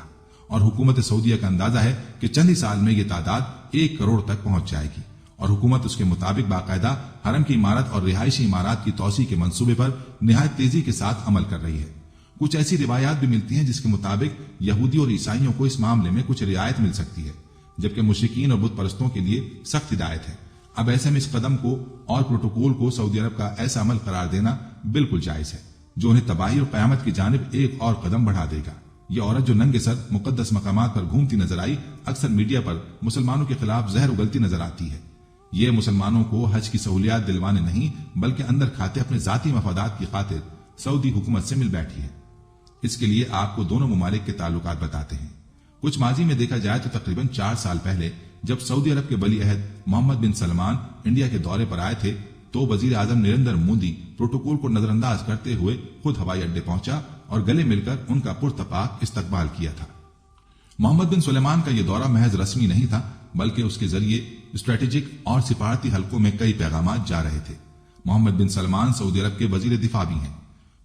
और हुकूमत सऊदीया का अंदाजा है कि चंद ही साल में ये तादाद 1 करोड़ तक पहुंच जाएगी और हुकूमत उसके मुताबिक बाकायदा हरम की इमारत और रिहायशी इमारत की तोसी के मंसूबे पर निहायत तेजी के साथ अमल कर रही है। कुछ ऐसी रिवायात भी मिलती हैं जिसके मुताबिक यहूदी और ईसाइयों को इस मामले में कुछ रियायत मिल सकती है, जबकि मुशरिकीन और बुत परस्तों के लिए सख्त हिदायत है। अब ऐसे में इस कदम को और प्रोटोकॉल को सऊदी अरब का ऐसा अमल करार देना बिल्कुल जायज है जो उन्हें तबाही और कयामत की जानिब एक और कदम बढ़ा देगा। ये औरत जो नंगे सर मुकद्दस मकामात पर घूमती नजर आई, अक्सर मीडिया पर मुसलमानों के खिलाफ जहर उगलती नजर आती है। ये मुसलमानों को हज की सहूलियात दिलवाने नहीं बल्कि अंदर खाते अपने जाती मफादात की खातिर सऊदी हुकूमत से मिल बैठी है। इसके लिए आपको दोनों मुमालिक के ताल्लुकात बताते हैं। कुछ माजी में देखा जाए तो तकरीबन 4 साल पहले जब सऊदी अरब के वली अहद मोहम्मद बिन सलमान इंडिया के दौरे पर आए थे तो वजीर आजम नरेंद्र मोदी प्रोटोकॉल को नजरअंदाज करते हुए खुद हवाई अड्डे पहुंचा और गले मिलकर उनका पुरतपाक इस्तकबाल किया था। मोहम्मद बिन सुलेमान का यह दौरा महज रस्मी नहीं था बल्कि उसके जरिए स्ट्रेटेजिक और सिफारती हलकों में कई पैगामात जा रहे थे। मोहम्मद बिन सलमान सऊदी अरब के वजीर दिफा भी हैं।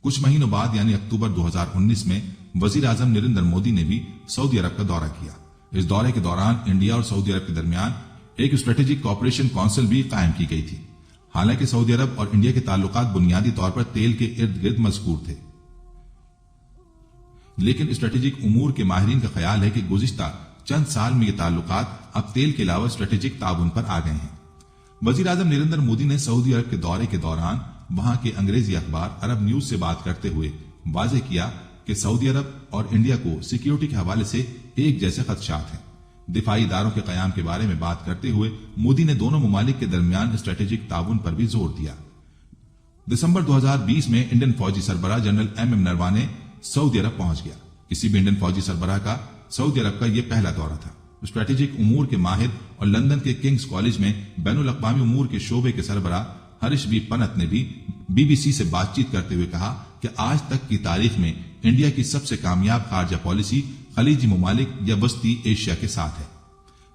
कुछ महीनों बाद यानी अक्टूबर 2019 में वजीर आजम नरेंद्र मोदी ने भी सऊदी अरब का दौरा किया। इस दौरे के दौरान इंडिया और सऊदी अरब के दरमियान एक स्ट्रेटेजिक कोऑपरेशन काउंसिल भी कायम की गई थी। हालांकि सऊदी अरब और इंडिया के ताल्लुकात बुनियादी तौर पर तेल के इर्द गिर्द मजकूर थे, लेकिन स्ट्रेटेजिक उमूर के माहिरीन का ख्याल है कि गुज़िश्ता चंद साल में ये ताल्लुकात अब तेल के अलावा स्ट्रेटेजिक ताउन पर आ गए हैं। वजीर आजम नरेंद्र मोदी ने सऊदी अरब के दौरे के दौरान वहां के अंग्रेजी अखबार अरब न्यूज से बात करते हुए वाज़ेह किया कि सऊदी अरब और इंडिया को सिक्योरिटी के हवाले से एक जैसे खदशात हैं। दिफाई इदारों के कयाम के बारे में बात करते हुए मोदी ने दोनों मुमालिक के दरमियान स्ट्रेटेजिक ताउन पर भी जोर दिया। दिसंबर 2020 में इंडियन फौजी सरबराह जनरल MM नरवाने सऊदी अरब पहुंच गया। किसी भी इंडियन फौजी सरबराह का सऊदी अरब का यह पहला दौरा था। स्ट्रेटेजिक उमूर के माहिर और लंदन के किंग्स कॉलेज में बैनुल अक़वामी उमूर के शोबे के सरबराह हरीश बी पनत ने भी BBC से बातचीत करते हुए कहा कि आज तक की तारीख में इंडिया की सबसे कामयाब खारजा पॉलिसी खलीजी मुमालिक या वस्ती एशिया के साथ है।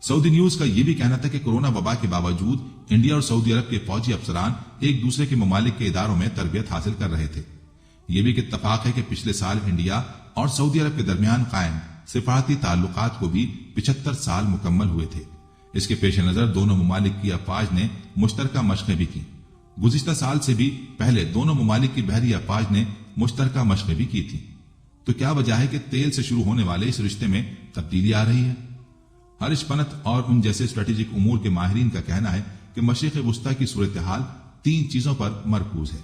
सऊदी न्यूज का यह भी कहना था कि कोरोना वबा के बावजूद इंडिया और सऊदी अरब के फौजी अफसरान एक दूसरे के मुमालिक के इदारों में तरबियत हासिल कर रहे थे। यह भी एक इत्तफाक है कि पिछले साल इंडिया और सऊदी अरब के दरमियान कायम सिफारती ताल्लुकात को भी 75 साल मुकम्मल हुए थे। इसके पेश नजर दोनों मुमालिक की अफवाज ने मुश्तरका मशक़ें भी की। गुज़िश्ता साल से भी पहले दोनों मुमालिक की बहरी अफवाज ने मुश्तरका मशक़ें भी की थी। तो क्या वजह है कि तेल से शुरू होने वाले इस रिश्ते में तब्दीली आ रही है? हरीश पनत और उन जैसे स्ट्रेटेजिक उमूर के माहिरीन का कहना है कि मशरिक़ वुस्ता की सूरत हाल 3 चीजों पर मरकूज है: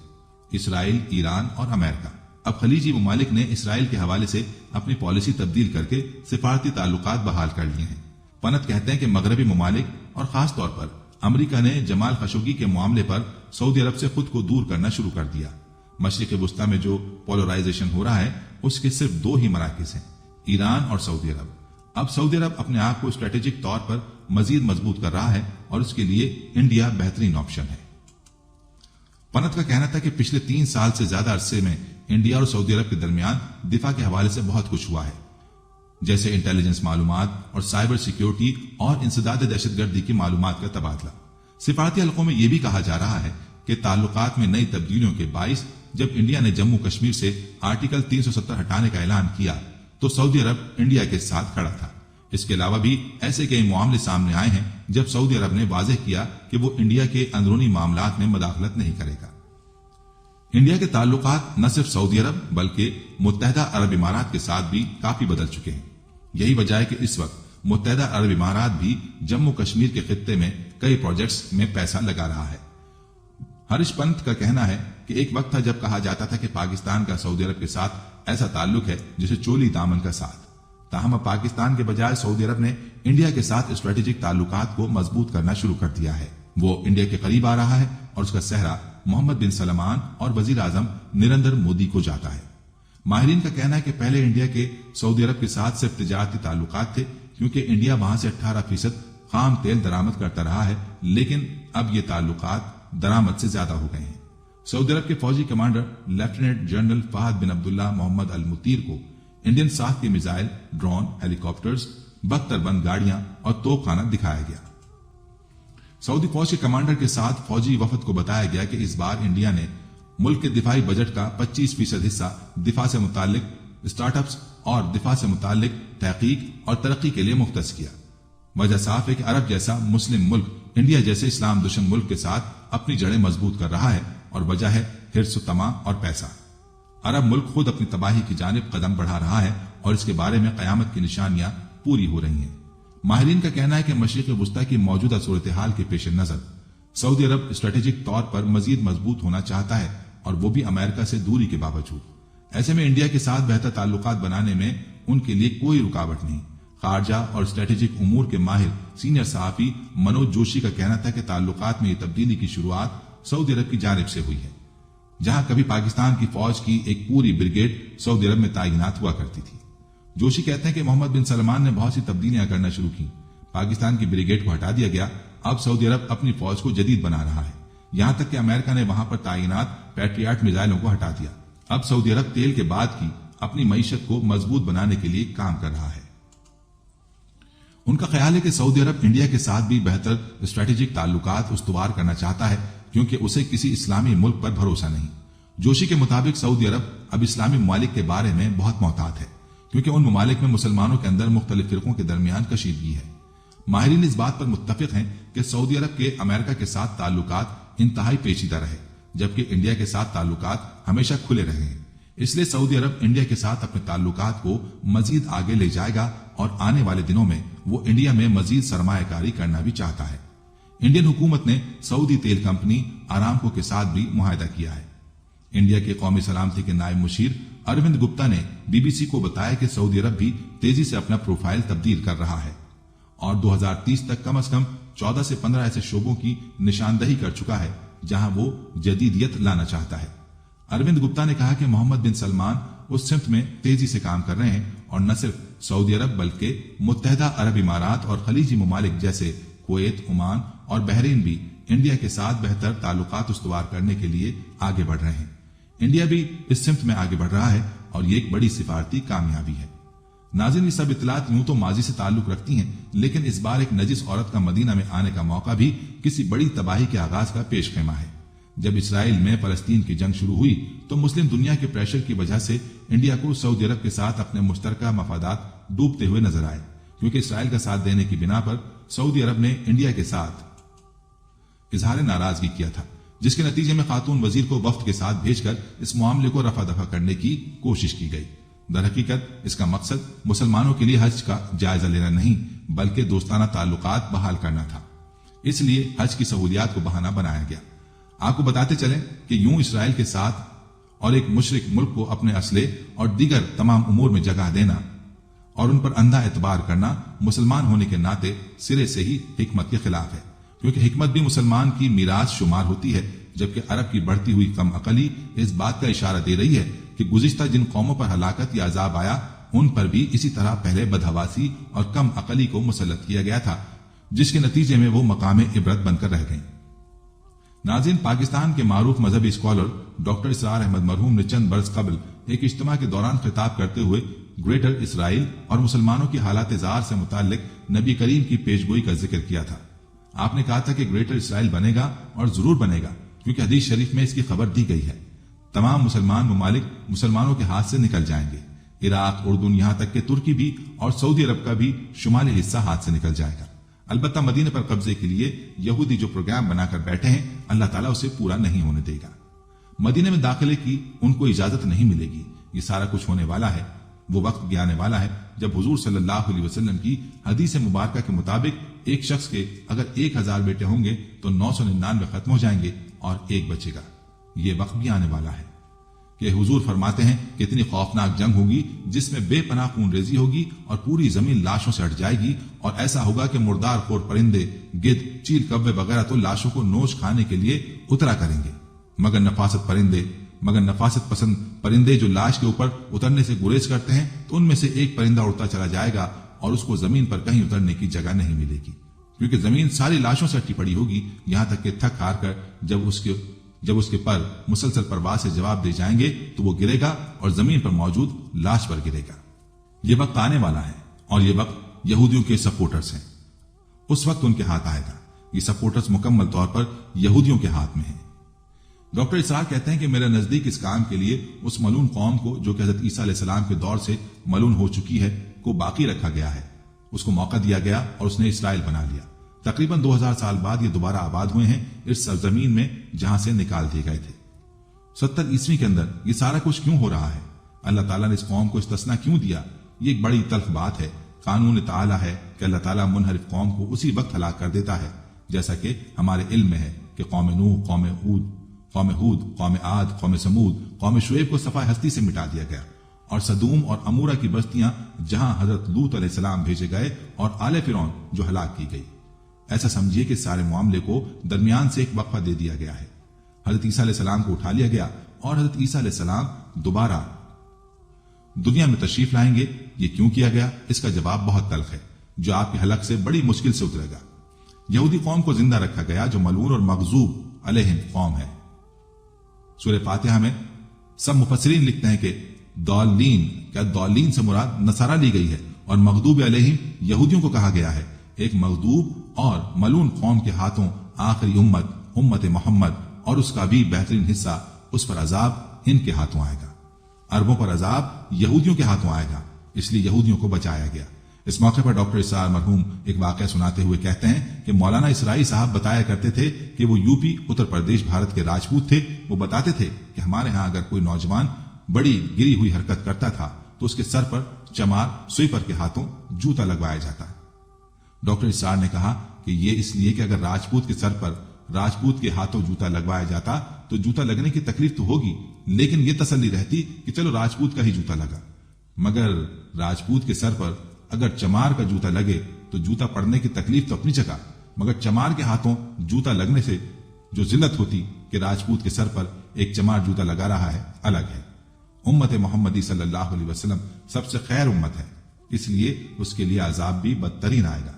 इसराइल, ईरान और अमेरिका। अब खलीजी मुमालिक ने इसराइल के हवाले से अपनी पॉलिसी तब्दील करके सिफारती ताल्लुकात बहाल कर लिए हैं। पनत कहते हैं कि मगरबी मुमालिक और खास तौर पर अमेरिका ने जमाल खशोगी के मामले पर सऊदी अरब से खुद को दूर करना शुरू कर दिया। मशरिक़ वुस्ता में जो पोलराइजेशन हो रहा है उसके सिर्फ 2 ही मराकिज़ हैं, ईरान और सऊदी अरब। अब सऊदी अरब अपने आप को स्ट्रेटेजिक तौर पर मजीद मजबूत कर रहा है और उसके लिए इंडिया बेहतरीन ऑप्शन है। पनत का कहना था कि पिछले 3 साल से ज्यादा अरसे में इंडिया और सऊदी अरब के दरमियान दिफा के हवाले से बहुत कुछ हुआ है, जैसे इंटेलिजेंस मालूमात और साइबर सिक्योरिटी और इंसदाद दहशतगर्दी की मालूमात का तबादला। सिफारती हलकों में यह भी कहा जा रहा है कि ताल्लुकात में नई तब्दीलियों के बाइस जब इंडिया ने जम्मू कश्मीर से आर्टिकल 370 हटाने का ऐलान किया तो सऊदी अरब इंडिया के साथ खड़ा था। इसके अलावा भी ऐसे कई मामले सामने आए हैं जब सऊदी अरब ने वाज़ेह किया कि वो इंडिया के अंदरूनी मामलात में मदाखलत नहीं करेगा। इंडिया के ताल्लुकात न सिर्फ सऊदी अरब बल्कि मुत्तहदा अरब इमारात के साथ भी काफी बदल चुके हैं। यही वजह है कि इस वक्त मुत्तहदा अरब इमारात भी जम्मू कश्मीर के खित्ते में कई प्रोजेक्ट्स में पैसा लगा रहा है। हरीश पंत का कहना है कि एक वक्त था जब कहा जाता था कि पाकिस्तान का सऊदी अरब के साथ ऐसा ताल्लुक है जैसे चोली दामन का साथ। ताहम अब पाकिस्तान के बजाय सऊदी अरब ने इंडिया के साथ स्ट्रेटेजिक ताल्लुकात को मजबूत करना शुरू कर दिया है। वो इंडिया के करीब आ रहा है और उसका सेहरा मोहम्मद बिन सलमान और वजीर आजम नरेंद्र मोदी को जाता है। माहिरीन का कहना है कि पहले इंडिया के सऊदी अरब के साथ सिर्फ तिजारती ताल्लुकात थे, क्योंकि इंडिया वहां से 18% खाम तेल दरामद करता रहा है, लेकिन अब ये ताल्लुकात दरामद से ज्यादा हो गए हैं। सऊदी अरब के फौजी कमांडर लेफ्टिनेंट जनरल फहद बिन अब्दुल्ला मोहम्मद अल मुतीर को इंडियन साख के मिसाइल, ड्रोन, हेलीकॉप्टर्स, बख्तरबंद गाड़ियां और तोपखाना दिखाया गया। सऊदी फौज के कमांडर के साथ फौजी वफद को बताया गया कि इस बार इंडिया ने मुल्क के दिफाई बजट का 25% हिस्सा दिफा से मुतालिक स्टार्टअप्स और दिफा से मुतालिक तहकीक और तरक्की के लिए मुख्तस किया। वजह साफ है कि अरब जैसा मुस्लिम मुल्क इंडिया जैसे इस्लाम दुश्मन मुल्क के साथ अपनी जड़ें मजबूत कर रहा है और वजह है हिर्स तमा और पैसा। अरब मुल्क खुद अपनी तबाही की जानिब कदम बढ़ा रहा है और इसके बारे में कयामत की निशानियां पूरी हो रही हैं। माहिरीन का कहना है कि मशरिक़ वुस्ता की मौजूदा सूरत हाल के पेश नजर सऊदी अरब स्ट्रेटेजिक तौर पर मजीद मजबूत होना चाहता है और वो भी अमेरिका से दूरी के बावजूद। ऐसे में इंडिया के साथ बेहतर ताल्लुकात बनाने में उनके लिए कोई रुकावट नहीं। खारजा और स्ट्रेटेजिक उमूर के माहिर सीनियर सहाफी मनोज जोशी का कहना था कि ताल्लुकात में ये तब्दीली की शुरुआत सऊदी अरब की जानिब से हुई है। जहां कभी पाकिस्तान की फौज की एक पूरी ब्रिगेड सऊदी अरब में तैनात हुआ करती थी। जोशी कहते हैं कि मोहम्मद बिन सलमान ने बहुत सी तब्दीलियां करना शुरू की। पाकिस्तान की ब्रिगेड को हटा दिया गया। अब सऊदी अरब अपनी फौज को जदीद बना रहा है। यहां तक कि अमेरिका ने वहां पर तैनात पैट्रियट मिसाइलों को हटा दिया। अब सऊदी अरब तेल के बाद की अपनी मईशत को मजबूत बनाने के लिए काम कर रहा है। उनका ख्याल है कि सऊदी अरब इंडिया के साथ भी बेहतर स्ट्रेटेजिक ताल्लुकात उस्तवार करना चाहता है, क्योंकि उसे किसी इस्लामी मुल्क पर भरोसा नहीं। जोशी के मुताबिक सऊदी अरब अब इस्लामी ममालिक के बारे में बहुत मोहतात है, क्योंकि उन ममालिक में मुसलमानों के अंदर मुख्तलिफ फिरकों के दरमियान कशीदगी है। माहिरीन इस बात पर मुत्तफिक हैं कि सऊदी अरब के अमेरिका के साथ ताल्लुकात इंतहाई पेचीदा रहे, जबकि इंडिया के साथ ताल्लुकात हमेशा खुले रहे हैं। इसलिए सऊदी अरब इंडिया के साथ अपने ताल्लुकात को मजीद आगे ले जाएगा और आने वाले दिनों में वो इंडिया में मजीद सरमायाकारी करना भी चाहता है। इंडियन हुकूमत ने सऊदी तेल कंपनी अरामको के साथ भी मुआहदा किया है। इंडिया के कौमी सलामती के नायब मुशीर अरविंद गुप्ता ने बीबीसी को बताया कि सऊदी अरब भी तेजी से अपना प्रोफाइल तब्दील कर रहा है और 2030 तक कम से कम 14 से 15 ऐसे शोबों की निशानदही कर चुका है जहां वो जदीदियत लाना चाहता है। अरविंद गुप्ता ने कहा कि मोहम्मद बिन सलमान उस सिमत में तेजी से काम कर रहे हैं और न सिर्फ सऊदी अरब बल्कि मुत्तहदा अरब इमारात और खलीजी ममालिक जैसे कुवैत, ओमान और बहरीन भी इंडिया के साथ बेहतर ताल्लुकात उस्तवार करने के लिए आगे बढ़ रहे हैं। इंडिया भी इस सिमत में आगे बढ़ रहा है और ये एक बड़ी सिफारती कामयाबी है। नाज़रीन, ये सब इत्तलात यूं तो माजी से ताल्लुक रखती हैं, लेकिन इस बार एक नजिस औरत का मदीना में आने का मौका भी किसी बड़ी तबाही के आगाज का पेश खेमा है। जब इसराइल में फलस्तीन की जंग शुरू हुई तो मुस्लिम दुनिया के प्रेशर की वजह से इंडिया को सऊदी अरब के साथ अपने मुश्तरका मफादात डूबते हुए नजर आए, क्योंकि इसराइल का साथ देने की बिना पर सऊदी अरब ने इंडिया के साथ इजहार नाराजगी किया था, जिसके नतीजे में खातून वजीर को वफ्द के साथ भेजकर इस मामले को रफा दफा करने की कोशिश की गई। दरहकीकत इसका मकसद मुसलमानों के लिए हज का जायजा लेना नहीं बल्कि दोस्ताना ताल्लुकात बहाल करना था। इसलिए हज की सहूलियात को बहाना बनाया गया। आपको बताते चलें कि यूं इसराइल के साथ और एक मुशरिक मुल्क को अपने असले और दीगर तमाम उमूर में जगह देना और उन पर अंधा एतबार करना मुसलमान होने के नाते सिरे से ही हिकमत के खिलाफ है, क्योंकि हिकमत भी मुसलमान की मीरास शुमार होती है, जबकि अरब की बढ़ती हुई कम अकली इस बात का इशारा दे रही है कि गुज़िश्ता जिन कौमों पर हलाकत या अजाब आया उन पर भी इसी तरह पहले बदहवासी और कम अकली को मुसल्लत किया गया था, जिसके नतीजे में वो मकाम इबरत बनकर रह गई। नाज़रीन, पाकिस्तान के मारूफ मजहबी स्कॉलर डॉक्टर इसरार अहमद मरहूम ने चंद बरस कबल एक इज्तिमा के दौरान खिताब करते हुए ग्रेटर इसराइल और मुसलमानों की हालात जार से मुताल्लिक नबी करीम की पेशगोई का जिक्र किया था। आपने कहा था कि ग्रेटर इसराइल बनेगा और जरूर बनेगा, क्योंकि हदीस शरीफ में इसकी खबर दी गई है। तमाम मुसलमान ममालिक मुसलमानों के हाथ से निकल जाएंगे। इराक, उर्दून, यहां तक कि तुर्की भी और सऊदी अरब का भी शुमाली हिस्सा हाथ से निकल जाएगा। अलबत्ता मदीने पर कब्जे के लिए यहूदी जो प्रोग्राम बनाकर बैठे हैं, अल्लाह ताला उसे पूरा नहीं होने देगा। मदीने में दाखिले की उनको इजाजत नहीं मिलेगी। ये सारा कुछ होने वाला है। वो वक्त भी आने वाला है जब हुजूर सल्लल्लाहु अलैहि वसल्लम की हदीस मुबारका के मुताबिक एक शख्स के अगर 1000 बेटे होंगे तो 999 खत्म हो जाएंगे और एक बचेगा। ये वक्त भी आने वाला है कि हुजूर फरमाते हैं कि इतनी खौफनाक जंग होगी जिसमें बेपनाह खून रेजी होगी और पूरी जमीन लाशों से हट जाएगी, और ऐसा होगा कि मुर्दार खोर परिंदे, गिद्ध, चील, कव्वे वगैरह तो लाशों को नोच खाने के लिए उतरा करेंगे, मगर नफासत पसंद परिंदे जो लाश के ऊपर उतरने से गुरेज करते हैं, तो उनमें से एक परिंदा उड़ता चला जाएगा और उसको जमीन पर कहीं उतरने की जगह नहीं मिलेगी, क्योंकि जमीन सारी लाशों से हटी पड़ी होगी, यहां तक कि थक हार कर जब उसके पर मुसलसल परवाज से जवाब दे जाएंगे तो वो गिरेगा और जमीन पर मौजूद लाश पर गिरेगा। ये वक्त आने वाला है और ये वक्त यहूदियों के सपोर्टर्स हैं। उस वक्त उनके हाथ आएगा। ये सपोर्टर्स मुकम्मल तौर पर यहूदियों के हाथ में हैं। डॉक्टर इसरार कहते हैं कि मेरे नजदीक इस काम के लिए उस मलून कौम को, जो कि हजरत ईसा अलैहिस्सलाम के दौर से मलून हो चुकी है, को बाकी रखा गया है। उसको मौका दिया गया और उसने इसराइल बना लिया। तकरीबन 2000 साल बाद ये दोबारा आबाद हुए हैं इस सरजमीन में जहां से निकाल दिए गए थे। 70 ईस्वी के अंदर ये सारा कुछ क्यों हो रहा है? अल्लाह ताला ने इस कौम को इस्तिस्ना क्यों दिया? ये एक बड़ी तल्ख बात है। कानून ताला है कि अल्लाह ताला मुनहरिफ कौम को उसी वक्त हलाक कर देता है, जैसा कि हमारे इल्म में है कि कौम नूह, कौम हूद, कौम आद, कौम समूद, कौम शुएब को सफाए हस्ती से मिटा दिया गया, और सदूम और अमूरा की बस्तियां जहां हजरत लूत अलैहिस्सलाम भेजे गए और आले फिरौन जो हलाक की गई। ऐसा समझिए कि सारे मामले को दरमियान से एक वक्फा दे दिया गया है। हजरत ईसा अलैहिस्सलाम को उठा लिया गया और हजरत ईसा अलैहिस्सलाम दोबारा दुनिया में तशरीफ लाएंगे। ये क्यों किया गया? इसका जवाब बहुत तल्ख है, जो आपके हलक से बड़ी मुश्किल से उतरेगा। यहूदी कौम को जिंदा रखा गया जो मलून और मगजूब अलैहिम कौम है। सूरह फातिहा में सब मुफस्सिरीन लिखते हैं कि दौलीन से मुराद नसारा ली गई है और मगदूब अलैहिम यहूदियों को कहा गया है। एक मगदूब और मलून कौम के हाथों आखिरी उम्मत मोहम्मद और उसका भी बेहतरीन हिस्सा, उस पर अजाब इनके हाथों आएगा। अरबों पर अजाब यहूदियों के हाथों आएगा, इसलिए यहूदियों को बचाया गया। इस मौके पर डॉक्टर इस्सार मरहूम एक वाकया सुनाते हुए कहते हैं कि मौलाना इसराई साहब बताया करते थे कि वो यूपी उत्तर प्रदेश भारत के राजपूत थे। वो बताते थे कि हमारे यहाँ अगर कोई नौजवान बड़ी गिरी हुई हरकत करता था तो उसके सर पर चमार स्वीपर के हाथों जूता लगवाया जाता। डॉक्टर इस्सार ने कहा कि ये इसलिए कि अगर राजपूत के सर पर राजपूत के हाथों जूता लगवाया जाता तो जूता लगने की तकलीफ तो होगी, लेकिन ये तसल्ली रहती कि चलो राजपूत का ही जूता लगा। मगर राजपूत के सर पर अगर चमार का जूता लगे तो जूता पड़ने की तकलीफ तो अपनी जगह, मगर चमार के हाथों जूता लगने से जो जिल्लत होती कि राजपूत के सर पर एक चमार जूता लगा रहा है, अलग है। उम्मत मोहम्मदी सल्लल्लाहु अलैहि वसल्लम सबसे खैर उम्मत है, इसलिए उसके लिए अजाब भी बदतरीन आएगा।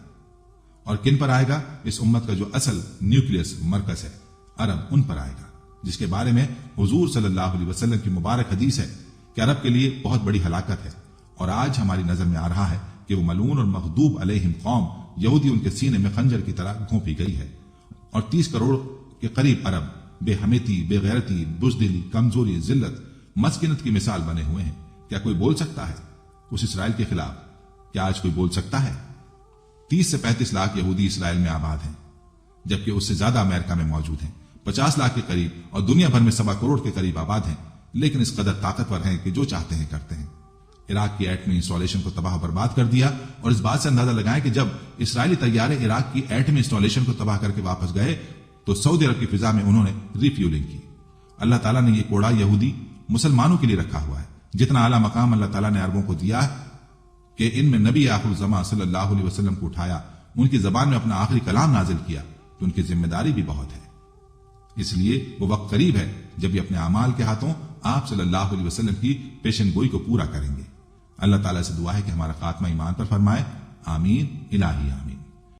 और किन पर आएगा? इस उम्मत का जो असल न्यूक्लियस मरकज है, अरब, उन पर आएगा, जिसके बारे में हुजूर सल्लल्लाहु अलैहि वसल्लम की मुबारक हदीस है कि अरब के लिए बहुत बड़ी हलाकत है। और आज हमारी नजर में आ रहा है कि वो मलून और मखदूब अलैहिम कौम यहूदी उनके सीने में खंजर की तरह घोंपी गई है। और 30 करोड़ के करीब अरब बेहमेती, बेगैरती, बुज़दिली, कमजोरी, जिल्लत, मस्किनत की मिसाल बने हुए हैं। क्या कोई बोल सकता है उस इसराइल के खिलाफ? क्या आज कोई बोल सकता है? 30 से 35 लाख यहूदी इसराइल में आबाद हैं, जबकि उससे ज्यादा अमेरिका में मौजूद हैं। 50 लाख के करीब और दुनिया भर में 1.25 करोड़ के करीब आबाद हैं, लेकिन इस कदर ताकतवर हैं कि जो चाहते हैं करते हैं। इराक की एटमी इंस्टॉलेशन को तबाह बर्बाद कर दिया। और इस बात से अंदाजा लगाएं कि जब इसराइली तैयारे इराक की एटमी इंस्टॉलेशन को तबाह करके वापस गए तो सऊदी अरब की फिजा में उन्होंने रिफ्यूलिंग की। अल्लाह ताला ने ये कोड़ा यहूदी मुसलमानों के लिए रखा हुआ है। जितना आला मकाम अल्लाह ताला ने अरबों को दिया कि इनमें नबी आखिर ज़मां सल्लल्लाहु अलैहि वसल्लम को उठाया, उनकी जबान में अपना आखिरी कलाम नाजिल किया, तो उनकी जिम्मेदारी भी बहुत है। इसलिए वो वक्त करीब है जब ये अपने अमाल के हाथों आप सल्लल्लाहु अलैहि वसल्लम की पेशन गोई को पूरा करेंगे। अल्लाह ताला से दुआ है कि हमारा खात्मा ईमान पर फरमाए। आमीन इलाही आमीन।